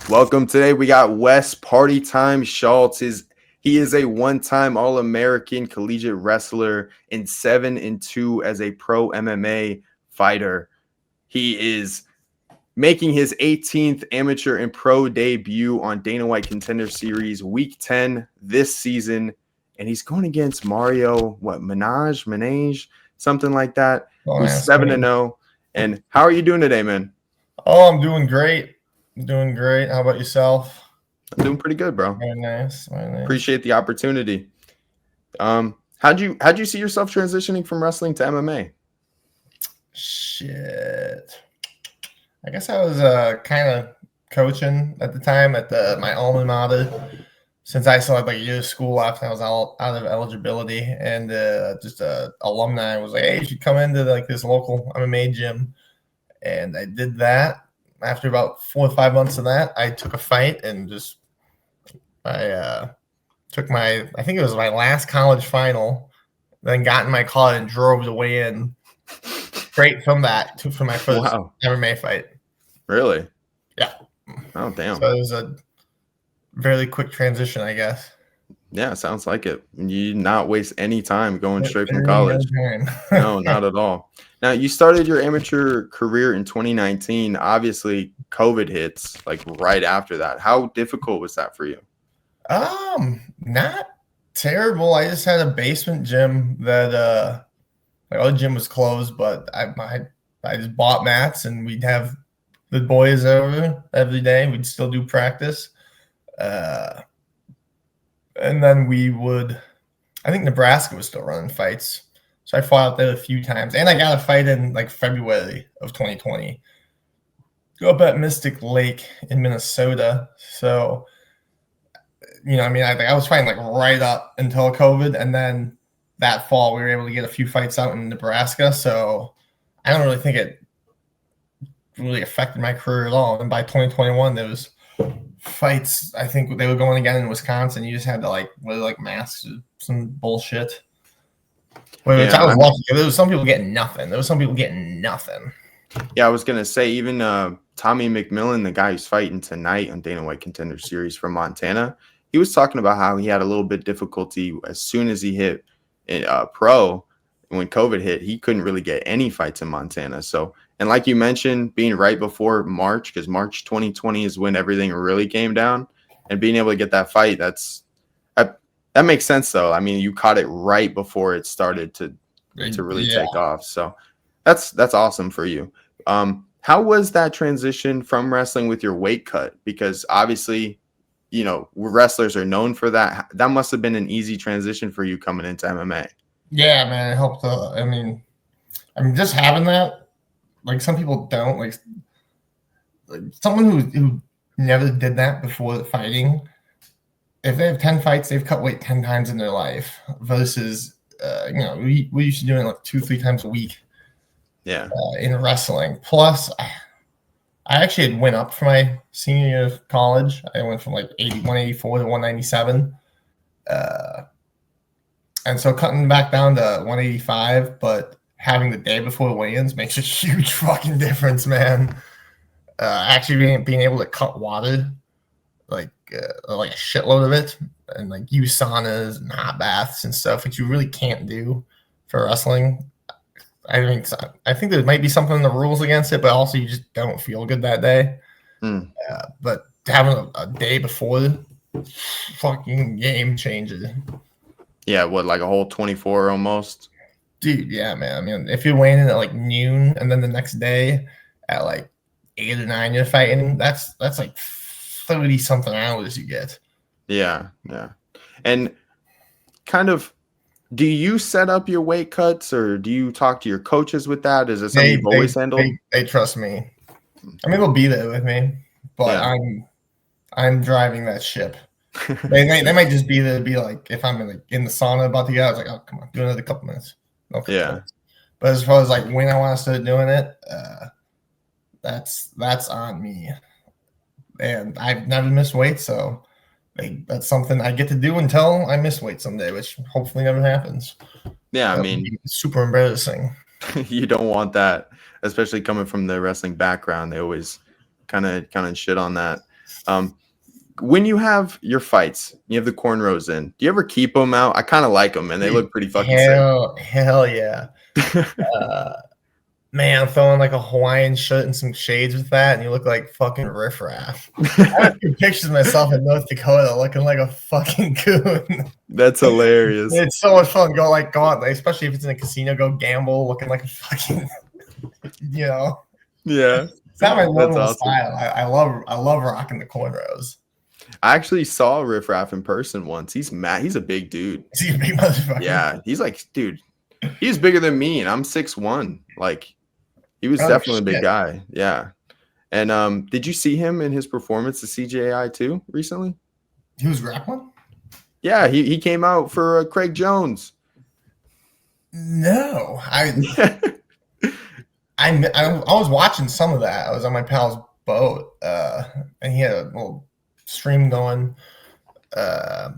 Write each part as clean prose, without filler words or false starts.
Welcome. Today we got Wes Party Time Schultz. He is a one-time All-American collegiate wrestler and 7-2 as a pro MMA fighter. He is making his 18th amateur and pro debut on Dana White Contender Series Week 10 this season, and he's going against Mario Menage, something like that. Who's 7-0. And how are you doing today, man? Oh, I'm doing great. Doing great. How about yourself? I'm doing pretty good, bro. Very nice. Very nice. Appreciate the opportunity. How'd you see yourself transitioning from wrestling to MMA? Shit. I guess I was kind of coaching at the time at my alma mater. Since I still had like a year of school left, I was out of eligibility, and just alumni was like, "Hey, you should come into like this local MMA gym," and I did that. After about 4 or 5 months of that, I took a fight and I think it was my last college final, then got in my car and drove the way in straight from that for my first MMA fight. Really? Yeah. Oh, damn. So it was a very quick transition, I guess. Yeah, sounds like it. You did not waste any time going straight from college. No, not at all. Now, you started your amateur career in 2019. Obviously, COVID hits like right after that. How difficult was that for you? Not terrible. I just had a basement gym that my other gym was closed, but I just bought mats and we'd have the boys over every day. We'd still do practice. And then I think Nebraska was still running fights. So I fought out there a few times. And I got a fight in like February of 2020. Go up at Mystic Lake in Minnesota. So, I was fighting like right up until COVID. And then that fall, we were able to get a few fights out in Nebraska. So I don't really think it really affected my career at all. And by 2021, there was fights. I think they were going again in Wisconsin. You just had to wear masks or some bullshit. Which I was lucky. There was some people getting nothing. Yeah, I was gonna say even Tommy McMillan, the guy who's fighting tonight on Dana White Contender Series from Montana, he was talking about how he had a little bit difficulty as soon as he hit pro. When COVID hit, he couldn't really get any fights in Montana. So, and like you mentioned, being right before March, because March 2020 is when everything really came down, and being able to get that fight, that makes sense though. I mean, you caught it right before it started to really take off. So that's awesome for you. How was that transition from wrestling with your weight cut? Because obviously, wrestlers are known for that. That must have been an easy transition for you coming into MMA. Yeah, man, it helped. Just having that, some people don't like someone who never did that before fighting. If they have 10 fights, they've cut weight 10 times in their life versus, we used to do it 2-3 times a week. Yeah. In wrestling. Plus, I actually had went up for my senior year of college. I went from 184 to 197. And so cutting back down to 185, but having the day before the weigh-ins makes a huge fucking difference, man. Actually being able to cut water, like a shitload of it, and use saunas and hot baths and stuff, which you really can't do for wrestling. I think there might be something in the rules against it, but also you just don't feel good that day. But having a day before, fucking game changer. Yeah, what, a whole 24 almost? Dude, yeah, man. I mean, if you're weighing in at noon and then the next day at 8 or 9 you're fighting, that's 30 something hours you get. Yeah. And kind of, do you set up your weight cuts or do you talk to your coaches with that? Is it something you've always handled? They trust me. I mean, they'll be there with me, but I'm driving that ship. They might just be there to be if I'm in the sauna about to get out, I was oh, come on, do another couple minutes. Okay. Yeah. But as far as when I want to start doing it, that's on me. And I've never missed weight, so that's something I get to do until I miss weight someday, which hopefully never happens. Yeah, I mean, super embarrassing. You don't want that, especially coming from the wrestling background. They always kind of shit on that. When you have your fights, you have the cornrows in. Do you ever keep them out? I kind of like them, and they look pretty fucking hell yeah. sick. Man, throwing like a Hawaiian shirt and some shades with that, and you look like fucking riffraff. I have a few pictures of myself in North Dakota looking like a fucking coon. That's hilarious. It's so much fun. Go out, especially if it's in a casino, go gamble looking like a fucking, Yeah. It's not my normal awesome. style. I love rocking the cornrows. I actually saw Riff Raff in person once. He's mad. He's a big dude. Is he a big motherfucker? Yeah, he's like, dude, he's bigger than me, and I'm 6'1". Like, he was definitely a big guy. Yeah. And did you see him in his performance at CJI too recently? He was grappling? Yeah, he came out for Craig Jones. No, I was watching some of that. I was on my pal's boat, and he had a little stream going. But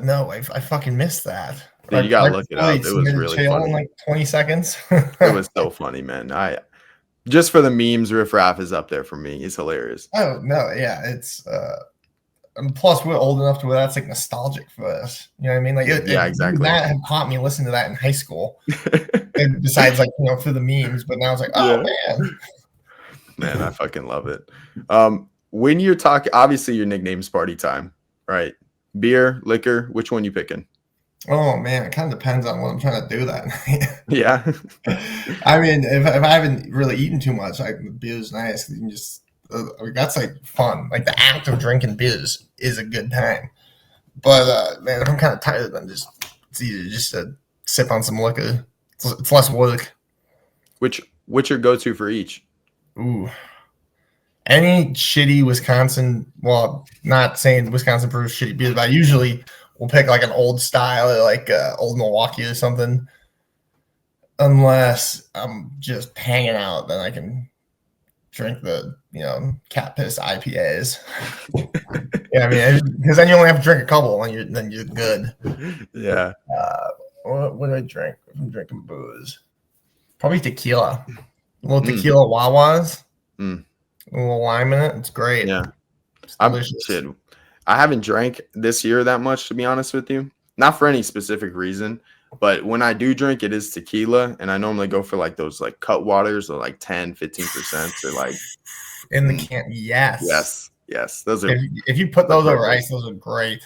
no, I fucking missed that. Dude, you gotta look it up. It was really funny. In like 20 seconds. It was so funny, man. Just for the memes, Riff Raff is up there for me. He's hilarious. Oh no, yeah, it's and plus we're old enough to where that's like nostalgic for us. You know what I mean? Like, yeah, exactly. That had caught me listening to that in high school. And besides, like, for the memes, but now it's like, oh man, I fucking love it. When you're talking, obviously your nickname's Party Time, right? Beer, liquor, which one you picking? Oh man, it kind of depends on what I'm trying to do that night. Yeah. I mean, if I haven't really eaten too much, beer's nice. You can just that's like fun. Like the act of drinking beers is a good time. But man, if I'm kind of tired, then it's easy just to sip on some liquor. It's less work. What's your go-to for each? Ooh. Any shitty Wisconsin, well, not saying Wisconsin brews shitty beer, but I usually will pick like an old style or like old Milwaukee or something. Unless I'm just hanging out, then I can drink the, cat piss IPAs. Yeah, I mean, because then you only have to drink a couple and then you're good. Yeah. What do I drink if I'm drinking booze? Probably tequila. A little tequila Wawas. A little lime in it. It's great. Yeah. I haven't drank this year that much, to be honest with you. Not for any specific reason, but when I do drink, it is tequila, and I normally go for like those like cut waters or like 10, 15%. They're like in the can. Yes. Those are. If you put those over ice, those are great.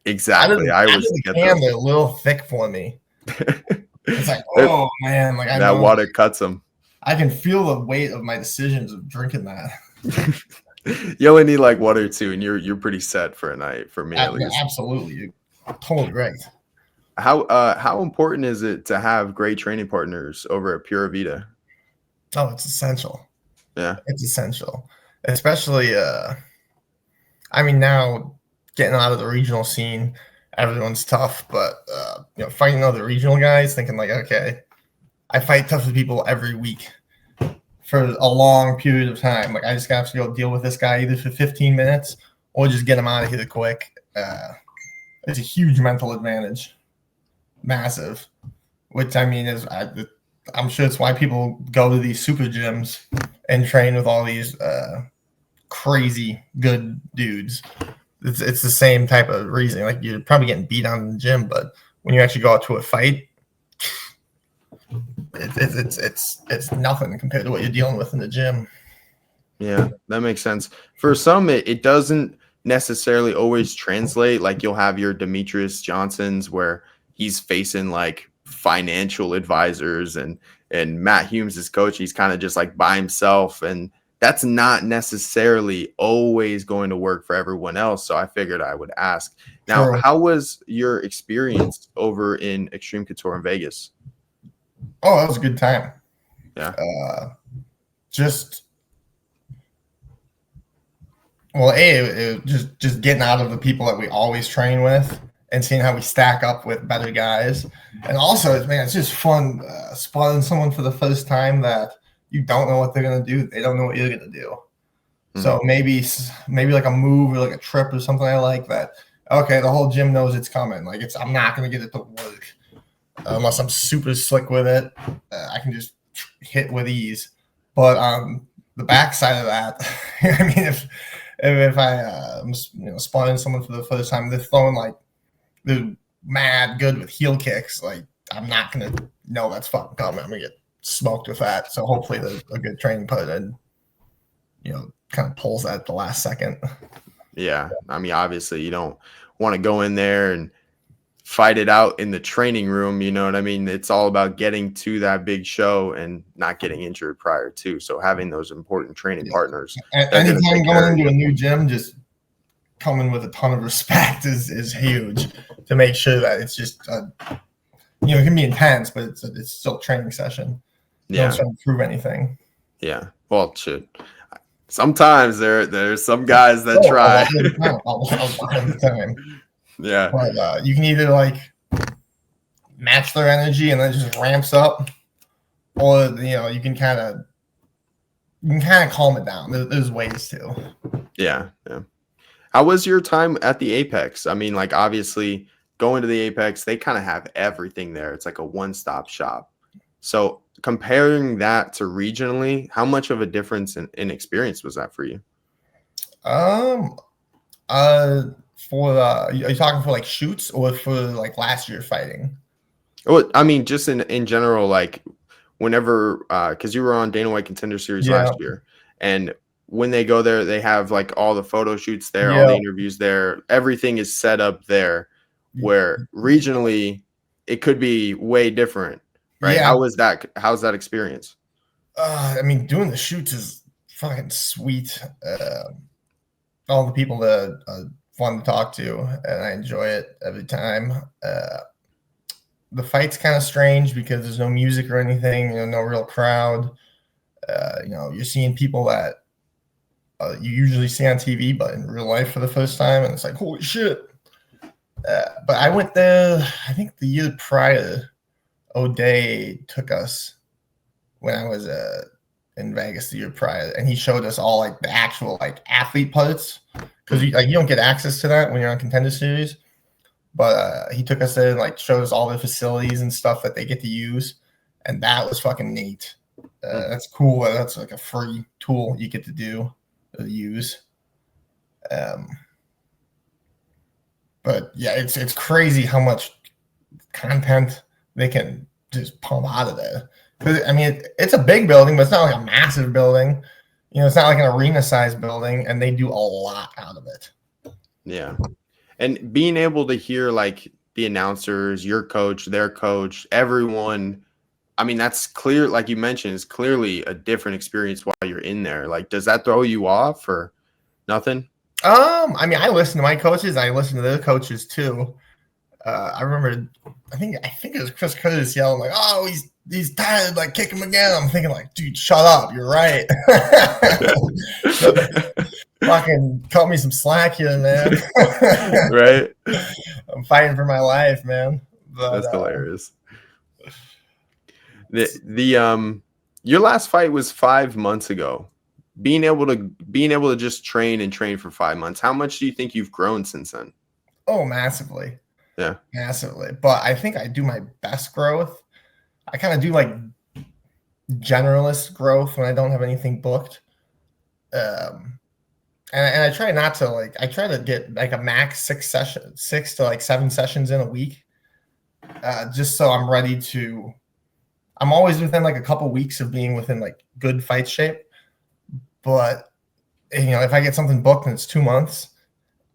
Exactly. I always get those. They're a little thick for me. It's like, oh man, like that water cuts them. I can feel the weight of my decisions of drinking that. You only need like one or two, and you're pretty set for a night. For me, at least. Absolutely, you're totally right. How important is it to have great training partners over at Pura Vida? Oh, it's essential. Yeah, it's essential, especially. I mean, now getting out of the regional scene, everyone's tough, but fighting other regional guys, thinking like, okay, I fight tough with people every week for a long period of time. Like, I just have to go deal with this guy either for 15 minutes or just get him out of here quick. It's a huge mental advantage. Massive. Which, I mean, I'm sure it's why people go to these super gyms and train with all these crazy good dudes. It's the same type of reason. Like, you're probably getting beat on in the gym, but when you actually go out to a fight, it's nothing compared to what you're dealing with in the gym. Yeah, that makes sense. For some, it doesn't necessarily always translate. Like, you'll have your Demetrius Johnsons where he's facing like financial advisors, and Matt Humes, his coach, he's kind of just like by himself, and that's not necessarily always going to work for everyone else. So I figured I would ask. Now, Sure. How was your experience over in Extreme Couture in Vegas? Oh, that was a good time. Yeah. Just getting out of the people that we always train with and seeing how we stack up with better guys. And also, man, it's just fun spotting someone for the first time that you don't know what they're going to do. They don't know what you're going to do. Mm-hmm. So maybe like a move or like a trip or something I like that. Okay, the whole gym knows it's coming. Like, I'm not going to get it to work. Unless I'm super slick with it, I can just hit with ease. But on the backside of that, I mean, if I am spawning someone for the first time, they're mad good with heel kicks. Like I'm not gonna know that's fucking coming. I'm gonna get smoked with that. So hopefully a good training partner, kind of pulls that at the last second. Yeah, I mean, obviously you don't want to go in there and fight it out in the training room. You know what I mean? It's all about getting to that big show and not getting injured prior to. So having those important training partners, anytime going into a new gym, just coming with a ton of respect is huge to make sure that it's just it can be intense, but it's still a training session. You don't trying to prove anything. Yeah. Well, shit. Sometimes there's some guys that try. A lot of the time. Yeah. But you can either like match their energy and then it just ramps up, or you can kind of calm it down. There's ways to. Yeah. How was your time at the Apex? I mean, like obviously going to the Apex, they kind of have everything there. It's like a one-stop shop. So comparing that to regionally, how much of a difference in experience was that for you? Are you talking for like shoots or for like last year fighting? Well, I mean, just in general, like whenever, because you were on Dana White Contender Series last year, and when they go there, they have like all the photo shoots there, all the interviews there, everything is set up there. Where regionally, it could be way different, right? Yeah. How's that experience? I mean, doing the shoots is fucking sweet. All the people that are fun to talk to, and I enjoy it every time. The fight's kind of strange because there's no music or anything, no real crowd. You're seeing people that you usually see on TV, but in real life for the first time, and it's like, holy shit. But I went there, I think the year prior. O'Day took us when I was in Vegas the year prior, and he showed us all like the actual like athlete parts, because you don't get access to that when you're on Contender Series. But he took us there and like showed us all the facilities and stuff that they get to use, and that was fucking neat. That's cool. That's like a free tool you get to use. But yeah, it's crazy how much content they can just pump out of there. Because I mean, it's a big building, but it's not like a massive building. It's not like an arena-sized building, and they do a lot out of it. Yeah, and being able to hear like the announcers, your coach, their coach, everyone. I mean, that's clear. Like you mentioned, it's clearly a different experience while you're in there. Like, does that throw you off or nothing? I mean, I listen to my coaches. I listen to their coaches too. I remember, I think it was Chris Curtis yelling like, "Oh, he's tired, like kick him again." I'm thinking like, dude, shut up. You're right. Fucking cut me some slack here, man. Right. I'm fighting for my life, man. But, that's hilarious. Your last fight was 5 months ago. Being able to just train for 5 months, how much do you think you've grown since then? Oh, massively. Yeah. Massively. But I think I do my best growth. I kind of do like generalist growth when I don't have anything booked. And I try not to I try to get like a max 6 to like 7 sessions in a week. Just so I'm ready to, I'm always within like a couple weeks of being within like good fight shape. But if I get something booked and it's 2 months,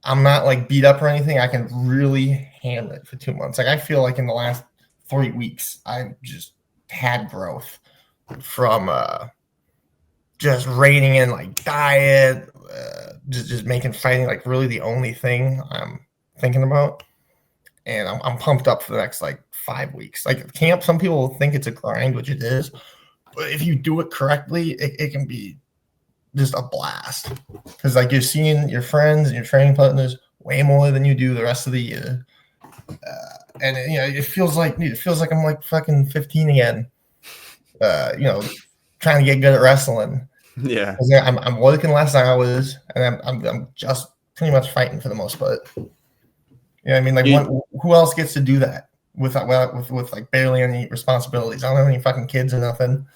I'm not like beat up or anything. I can really handle it for 2 months. Like I feel like in the last 3 weeks, I've just had growth from just reining in like diet, just making fighting like really the only thing I'm thinking about. And I'm pumped up for the next like 5 weeks. Like camp, some people think it's a grind, which it is. But if you do it correctly, it can be just a blast, because like you're seeing your friends and your training partners way more than you do the rest of the year, and it feels like I'm like fucking 15 again, trying to get good at wrestling. Yeah, I'm working less hours, and I'm just pretty much fighting for the most part. I mean, like who else gets to do that with like barely any responsibilities? I don't have any fucking kids or nothing.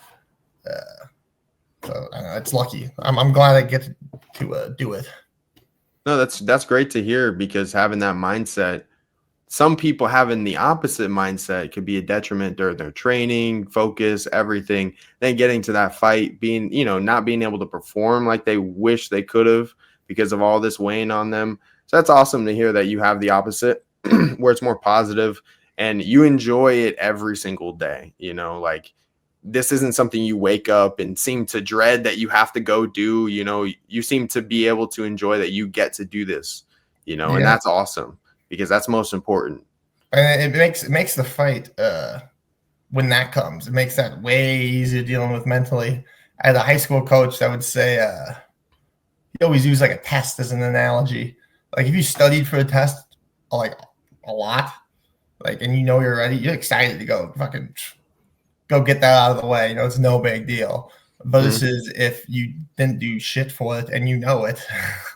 So it's lucky. I'm glad I get to do it. No, that's great to hear, because having that mindset, some people having the opposite mindset could be a detriment to their training, focus, everything. Then getting to that fight, being, not being able to perform like they wish they could have because of all this weighing on them. So that's awesome to hear that you have the opposite, where it's more positive and you enjoy it every single day. Like, this isn't something you wake up and seem to dread that you have to go do. You seem to be able to enjoy that you get to do this, and Yeah, that's awesome, because that's most important. and it makes the fight when that comes, it makes that way easier dealing with mentally. I had a high school coach that would say he always used like a test as an analogy. Like if you studied for a test like a lot, like and you're ready, you're excited to go fucking go get that out of the way. It's no big deal. Versus if you didn't do shit for it and it,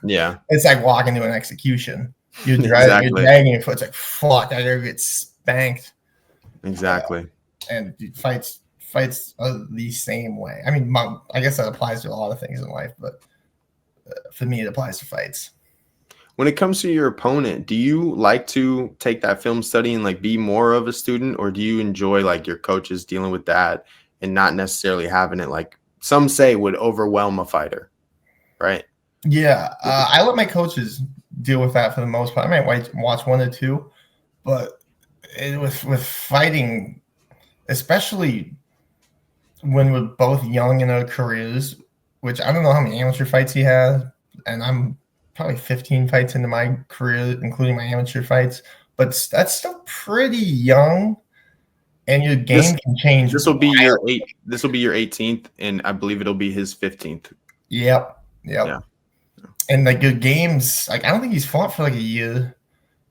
Yeah, it's like walking to an execution. You're exactly. dragging your foot. It's like fuck, I gotta get spanked. Exactly. And fights are the same way. I mean, I guess that applies to a lot of things in life, but for me, it applies to fights. When it comes to your opponent, do you like to take that film study and like be more of a student, or do you enjoy like your coaches dealing with that and not necessarily having it, like some say, would overwhelm a fighter, right? Yeah, I let my coaches deal with that for the most part. I might watch one or two, but with fighting, especially when we're both young in our careers, which I don't know how many amateur fights he has, and I'm probably 15 fights into my career, including my amateur fights, but that's still pretty young, and your game can change. This will be your 18th, and I believe it'll be his 15th. Yep. Yeah. And like your games, like I don't think he's fought for like a year.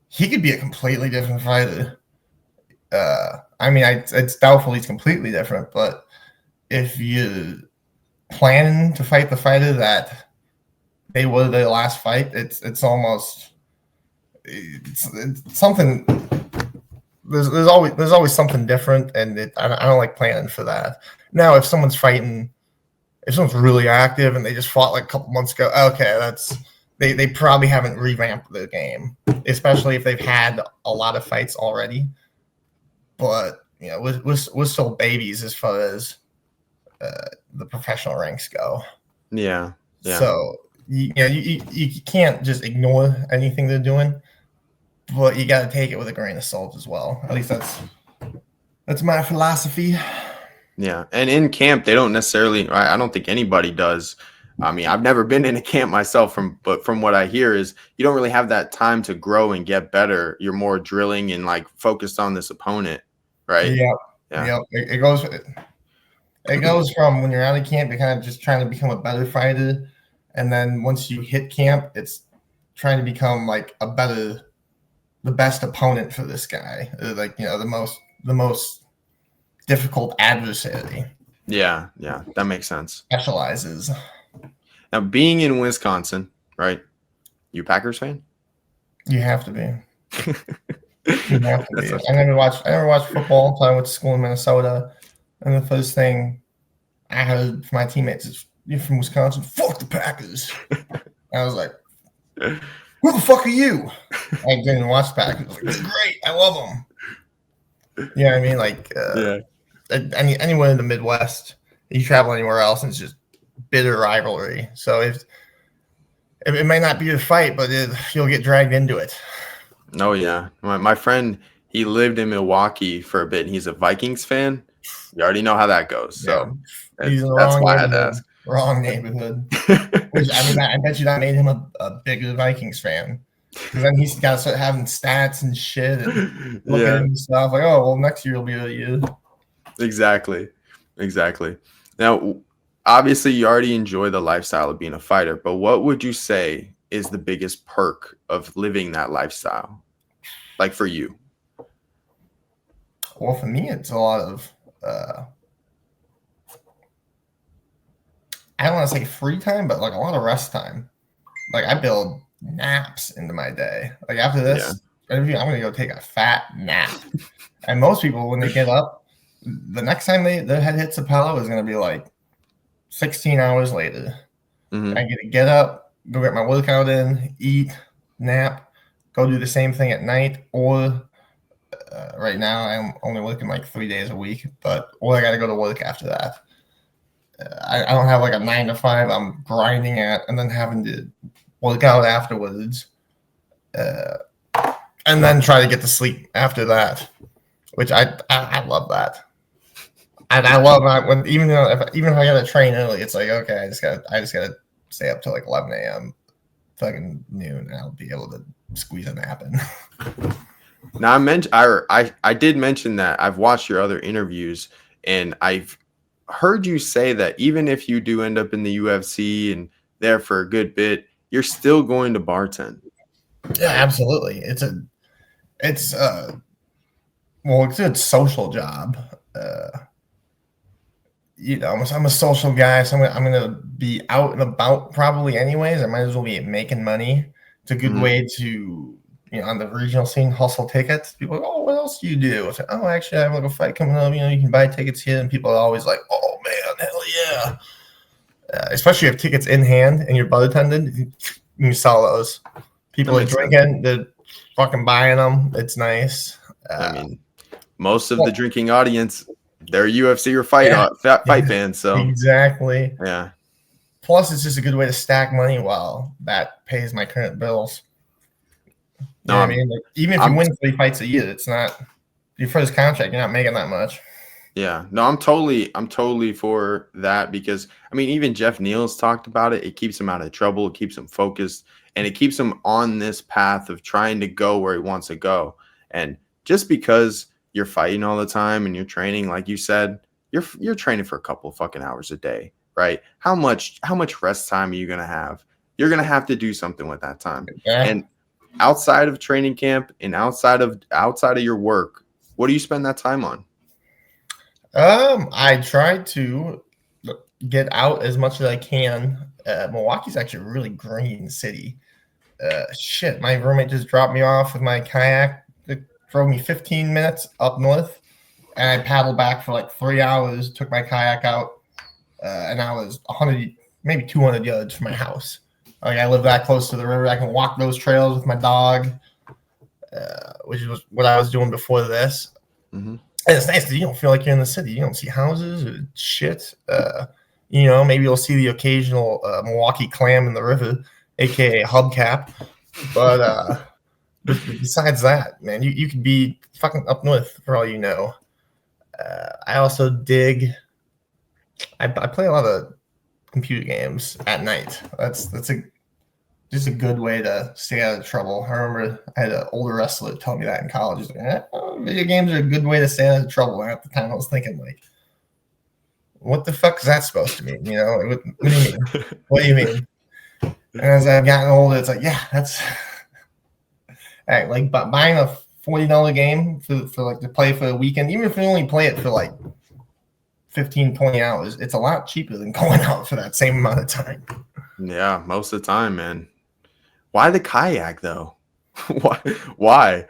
He could be a completely different fighter. I mean, it's doubtful he's completely different, but if you plan to fight the fighter that they were their last fight, it's almost it's something. There's always something different, and I don't like planning for that. Now, if someone's really active and they just fought like a couple months ago, okay, they probably haven't revamped their game, especially if they've had a lot of fights already. But we're still babies as far as the professional ranks go. Yeah. So you can't just ignore anything they're doing, but you got to take it with a grain of salt as well. At least that's my philosophy. Yeah. And in camp, they don't necessarily, I don't think anybody does. I mean, I've never been in a camp myself, but from what I hear is you don't really have that time to grow and get better. You're more drilling and like focused on this opponent, right? Yep. It goes from when you're out of camp, you're kind of just trying to become a better fighter, and then once you hit camp, it's trying to become like the best opponent for this guy, like the most difficult adversary. Yeah, that makes sense. Specializes. Now, being in Wisconsin, right? You Packers fan? You have to be. You have to be. I never watched football until I went to school in Minnesota, and the first thing I heard from my teammates is, "You're from Wisconsin? Fuck the Packers." I was like, "Who the fuck are you?" I didn't watch the Packers. I was like, "They're great. I love them." You know what I mean? Like, anywhere in the Midwest, you travel anywhere else, and it's just bitter rivalry. So if it may not be a fight, but you'll get dragged into it. Oh yeah, my friend, he lived in Milwaukee for a bit. He's a Vikings fan. You already know how that goes. So he's in the that's wrong why I had to ask. Wrong neighborhood. Which, I mean, I bet you that made him a bigger Vikings fan. Because then he's got to start having stats and shit and look at him and stuff. Like, oh, well, next year will be a year. Exactly. Now, obviously, you already enjoy the lifestyle of being a fighter, but what would you say is the biggest perk of living that lifestyle, like for you? Well, for me, it's a lot of I don't want to say free time, but like a lot of rest time. Like I build naps into my day. Like after this interview, I'm gonna go take a fat nap. And most people, when they get up, the next time their head hits a pillow is gonna be like 16 hours later. I get to get up, go get my workout in, eat, nap, go do the same thing at night, or right now I'm only working like 3 days a week, or I got to go to work after that. I don't have like a 9 to 5 I'm grinding at and then having to work out afterwards, and then try to get to sleep after that, which I love that. And I love that when even if I gotta train early, it's like, okay, I just gotta stay up till like 11 a.m. fucking noon, and I'll be able to squeeze a nap in. Now I did mention that I've watched your other interviews, and I've heard you say that even if you do end up in the UFC and there for a good bit, you're still going to bartend. Yeah, absolutely. It's a good social job. I'm a social guy, so I'm gonna be out and about probably anyways. I might as well be making money. It's a good way to, on the regional scene, hustle tickets. People are like, oh, what else do you do? I say, oh, actually, I have like a fight coming up. You can buy tickets here, and people are always like, oh man, hell yeah! Especially if tickets in hand and you're bartended, you can sell those. People are drinking, they're fucking buying them. It's nice. I mean, most of the drinking audience, they're UFC or fight fans. So exactly. Yeah. Plus, it's just a good way to stack money while that pays my current bills. No, I mean, even if you win 3 fights a year, it's not your first contract. You're not making that much. Yeah. No, I'm totally for that, because I mean, even Jeff Neal's talked about it. It keeps him out of trouble. It keeps him focused, and it keeps him on this path of trying to go where he wants to go. And just because you're fighting all the time and you're training, like you said, you're training for a couple of fucking hours a day, right? How much rest time are you gonna have? You're gonna have to do something with that time. Yeah. And outside of training camp and outside of your work, what do you spend that time on? I try to get out as much as I can. Milwaukee's actually a really green city. My roommate just dropped me off with my kayak. It drove me 15 minutes up north, and I paddled back for like 3 hours, took my kayak out, and I was 100, maybe 200 yards from my house. Like, I live that close to the river. I can walk those trails with my dog, which was what I was doing before this. Mm-hmm. And it's nice because you don't feel like you're in the city. You don't see houses or shit. Maybe you'll see the occasional Milwaukee clam in the river, aka hubcap. But besides that, man, you could be fucking up north for all you know. I also dig. I play a lot of computer games at night. That's just a good way to stay out of trouble. I remember I had an older wrestler tell me that in college. He's like, video games are a good way to stay out of trouble. And at the time, I was thinking, like, what the fuck is that supposed to mean? What do you mean? What do you mean? And as I've gotten older, it's like, yeah, that's like buying a $40 game for like to play for a weekend. Even if you only play it for like 15, 20 hours, it's a lot cheaper than going out for that same amount of time. Yeah, most of the time, man. Why the kayak though? Why?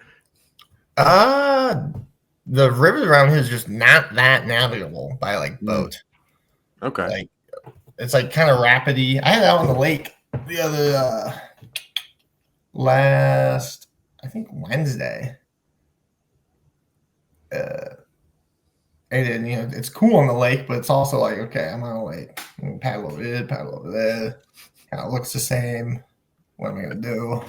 The river around here is just not that navigable by like boat. Okay. Like, it's like kind of rapidy. I had it out on the lake the other last, I think, Wednesday. And it's cool on the lake, but it's also like, okay, I'm on a lake. I'm paddle over here, paddle over there. Kind of looks the same. What am I gonna do?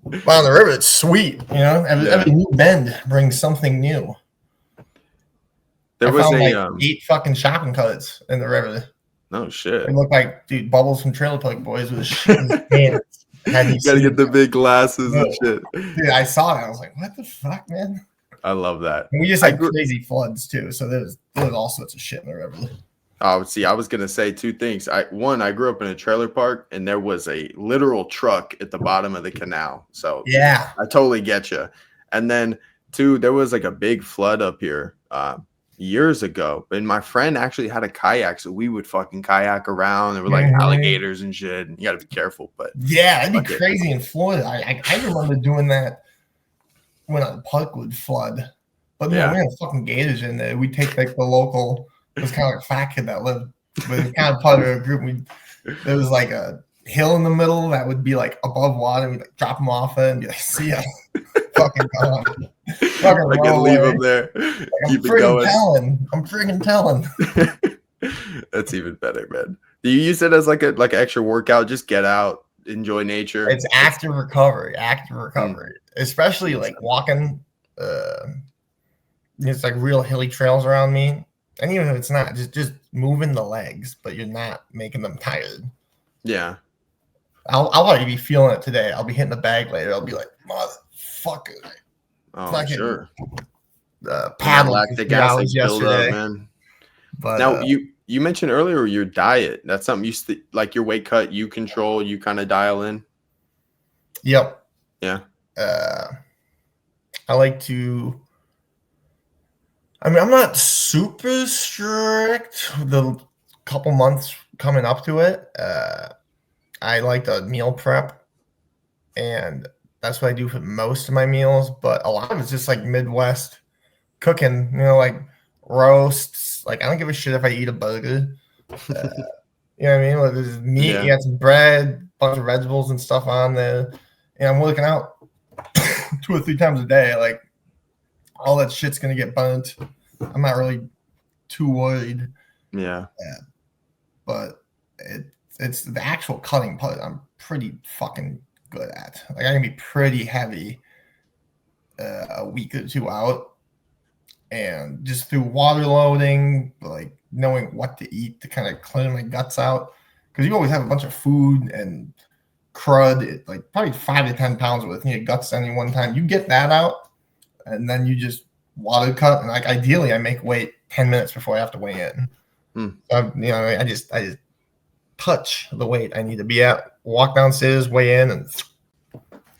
But on the river, it's sweet. Every new bend brings something new. There was like 8 fucking shopping carts in the river. No shit. It looked like Bubbles from Trailer Park Boys with a shit in his hands. You gotta get the big glasses and shit. Dude, I saw that. I was like, what the fuck, man? I love that. And we just had crazy floods too, so there was all sorts of shit in the river. Oh, see, I was gonna say 2 things. I grew up in a trailer park, and there was a literal truck at the bottom of the canal. So yeah, I totally get you. And then 2, there was like a big flood up here years ago, and my friend actually had a kayak, so we would fucking kayak around. There were like alligators and shit, and you got to be careful. But yeah, that'd be crazy in Florida. I remember doing that when the park would flood. But man, we had fucking gators in there. We take like the local. It was kind of like a fat kid that lived, but it was kind of part of a group. There was like hill in the middle that would be like above water. And we'd like drop them off it and be like, see ya. Fucking gone. Fucking I can leave them there. Like, Keep it going. I'm freaking telling. That's even better, man. Do you use it as like an extra workout? Just get out, enjoy nature. It's active recovery, especially like walking. It's like real hilly trails around me, and even if it's not, just moving the legs, but you're not making them tired. Yeah, I'll already be feeling it today. I'll be hitting the bag later. I'll be like, motherfucker. Oh, sure. Paddle lactic acid build up, man. But now you mentioned earlier your diet. That's something you like your weight cut. You control. You kind of dial in. Yep. Yeah. I like to. I mean, I'm not super strict. The couple months coming up to it, I like to meal prep, and that's what I do for most of my meals. But a lot of it's just like Midwest cooking, like roasts. Like I don't give a shit if I eat a burger. You know what I mean? Like, there's meat, you got some bread, bunch of vegetables and stuff on there. And I'm working out 2 or 3 times a day. Like all that shit's gonna get burnt. I'm not really too worried. Yeah. But it's the actual cutting part I'm pretty fucking good at. Like I can be pretty heavy a week or 2 out, and just through water loading, like knowing what to eat to kind of clear my guts out, because you always have a bunch of food and crud, like probably 5 to 10 pounds worth in your guts any one time. You get that out, and then you just water cut, and like ideally I make weight 10 minutes before I have to weigh in. So, I just touch the weight I need to be at, walk downstairs, weigh in, and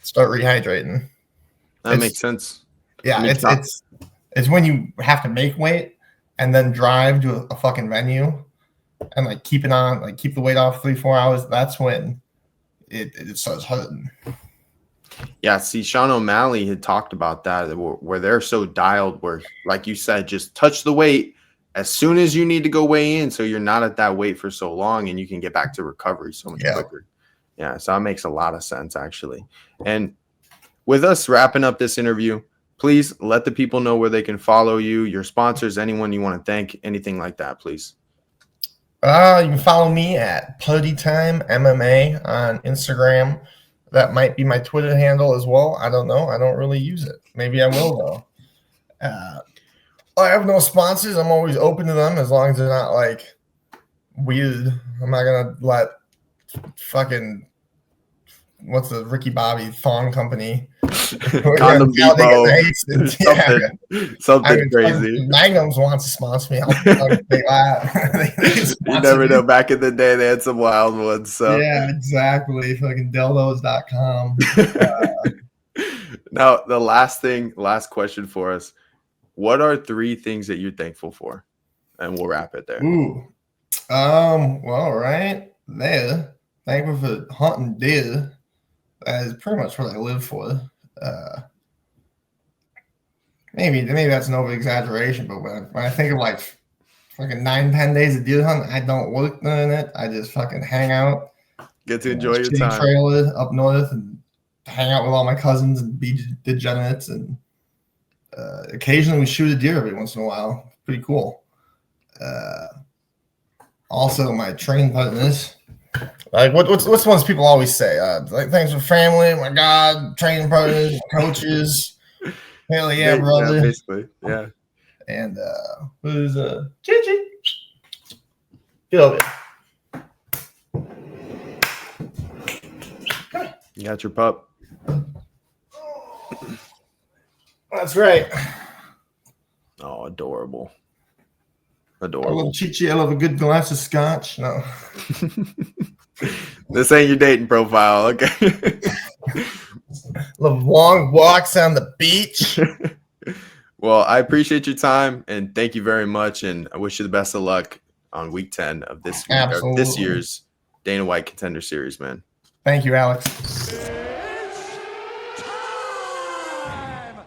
start rehydrating. That makes sense. Yeah, it's when you have to make weight and then drive to a fucking venue and like keep it on, like keep the weight off 3-4 hours. That's when it starts hurting. Yeah, see, Sean O'Malley had talked about that where they're so dialed where, like you said, just touch the weight as soon as you need to go weigh in, so you're not at that weight for so long and you can get back to recovery so much quicker. Yeah, so that makes a lot of sense, actually. And with us wrapping up this interview, please let the people know where they can follow you, your sponsors, anyone you want to thank, anything like that, please. You can follow me at Putty Time MMA on Instagram. That might be my Twitter handle as well. I don't know. I don't really use it. Maybe I will, though. I have no sponsors. I'm always open to them as long as they're not like weird. I'm not gonna let fucking what's the Ricky Bobby thong company? Condom Depot. Something crazy. Magnums wants to sponsor me. I'll take that. You never know. Back in the day, they had some wild ones. So yeah, exactly. Fucking dildos.com. Now, the last question for us. What are 3 things that you're thankful for? And we'll wrap it there. Well, right there. Thankful for hunting deer. That is pretty much what I live for. Maybe that's an over exaggeration, but when I think of like fucking 9-10 days of deer hunting, I don't work during it. I just fucking hang out. Get to enjoy your time. Trailer up north and hang out with all my cousins and be degenerates, and occasionally we shoot a deer every once in a while. Pretty cool. Also, my training partners. Like what's the ones people always say? Like thanks for family. My God, training partners, coaches. Hell yeah, brother. Yeah, basically, yeah. And who's Gigi? Get over here. Come here. You got your pup. That's right. Oh, adorable. I love Chichi. I love a good glass of scotch. No. This ain't your dating profile, okay? Love long walks on the beach. Well, I appreciate your time and thank you very much. And I wish you the best of luck on week 10 of this year's Dana White Contender Series, man. Thank you, Alex.